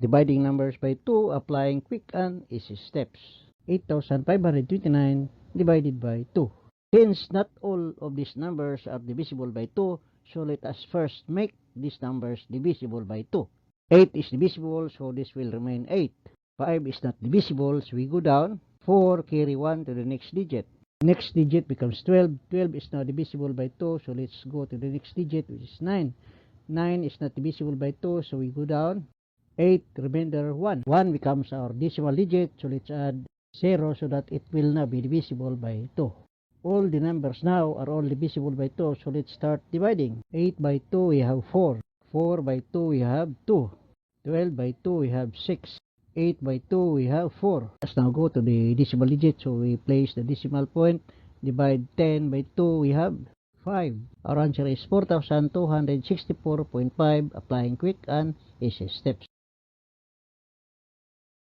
Dividing numbers by 2, applying quick and easy steps. 8,529 divided by 2. Since not all of these numbers are divisible by 2, so let us first make these numbers divisible by 2. 8 is divisible, so this will remain 8. 5 is not divisible, so we go down. 4, carry 1 to the next digit. Next digit becomes 12. 12 is now divisible by 2, so let's go to the next digit, which is 9. 9 is not divisible by 2, so we go down. 8, remainder 1. 1 becomes our decimal digit, so let's add 0 so that it will now be divisible by 2. All the numbers now are all divisible by 2, so let's start dividing. 8 by 2 we have 4. 4 by 2 we have 2. 12 by 2 we have 6. 8 by 2 we have 4. Let's now go to the decimal digit, so we place the decimal point. Divide 10 by 2 we have 5. Our answer is 4,264.5, applying quick and easy steps.